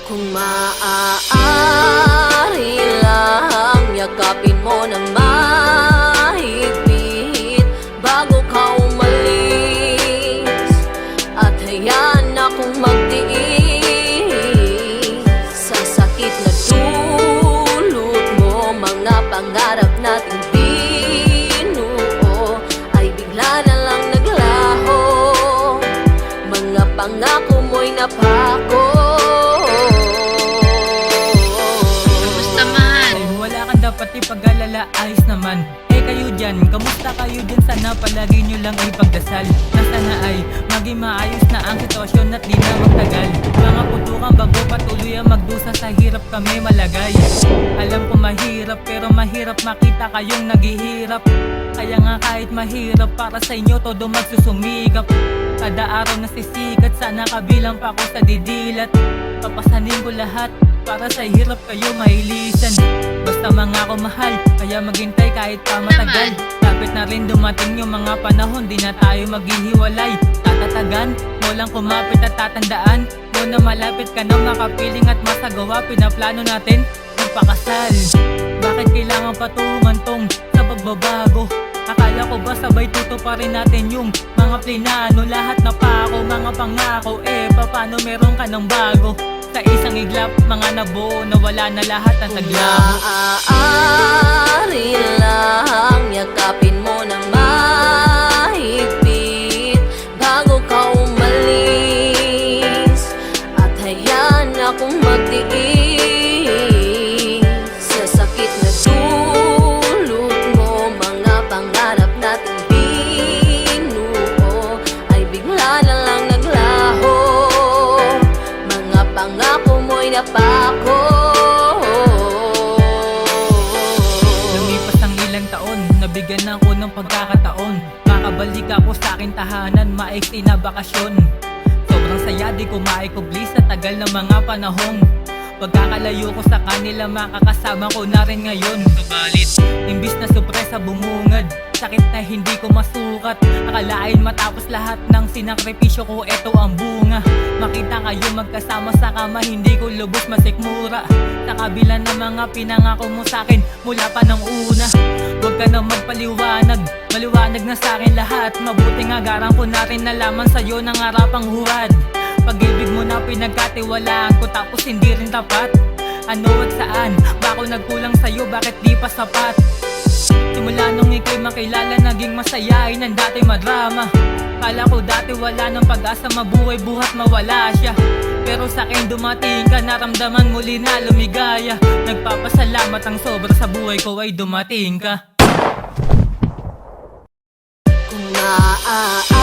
Kung maaari lang, yakapin mo ng mahigpit bago ka umalis, at hayaan akong magtiis sa sakit na dulot mo. Mga pangarap nating binuo ay bigla na lang naglaho. Mga pangako mo'y napako. Dapat ipag-alala, ayos naman. Kayo dyan, kamusta kayo dyan? Sana palagi nyo lang ay pagdasal na sana ay maging maayos na ang sitwasyon at di na magtagal. Mga putukan bago patuloy ang magdusa, sa hirap kami malagay. Alam ko mahirap, pero mahirap makita kayong naghihirap. Kaya nga kahit mahirap, para sa inyo todo magsusumikap. Kada araw nasisikat, sana kabilang pa ako sa didilat. Papasanin ko lahat para sa hirap kayo mailisan. Basta mga ko mahal, kaya maghintay kahit pa matagal. Dapat na rin dumating yung mga panahon, di na tayo maghihiwalay. Tatatagan mo lang kumapit at tatandaan mo na malapit ka na makapiling at masagawa. Pinaplano natin magpakasal. Bakit kailangan patumantong sa pagbabago? Akala ko ba sabay tutuparin natin yung mga plinano? Lahat na pa ako, mga pangako, paano meron ka ng bago? Sa isang iglap, mga nabuo, nawala na lahat ang taglabo. Maaari lang, yakapin mo ng mahigpit bago ka umalis, at hayaan akong magtiis sa sakit na dulot mo. Mga pangarap nating binuo ay bigla na lang naglaho. Mga pangako mo'y napako. Lumipas ang ilang taon, nabigyan ako ng pagkakataon. Makabalik ako sa aking tahanan, maiksi na bakasyon. Sobrang saya, di ko maikubli sa tagal ng mga panahong pagkakalayo ko sa kanila, makakasama ko na rin ngayon. Subalit, imbis na sorpresa bumungad, sakit na hindi ko masukat. Akalain matapos lahat ng sinakripisyo ko, eto ang bunga. Makita kayo magkasama sa kama, hindi ko lubos masikmura. Sa kabila ng mga pinangako mo sa'kin mula pa ng una. Huwag ka na magpaliwanag, maliwanag na sa'kin lahat. Mabuti nga garang ko na rin nalaman sa'yo ng harapang huwad. Pag-ibig mo na pinagkatiwalaan ko, tapos hindi rin tapat. Ano at saan? Ba ako nagkulang sa'yo? Bakit di pa sapat? Simula nung ika'y makilala, naging masaya ay nang dati madrama. Kala ko dati wala ng pag-asa, mabuhay buhat mawala siya. Pero sa'kin dumating ka, naramdaman muli na lumigaya. Nagpapasalamat ang sobra sa buhay ko ay dumating ka. Kung maaari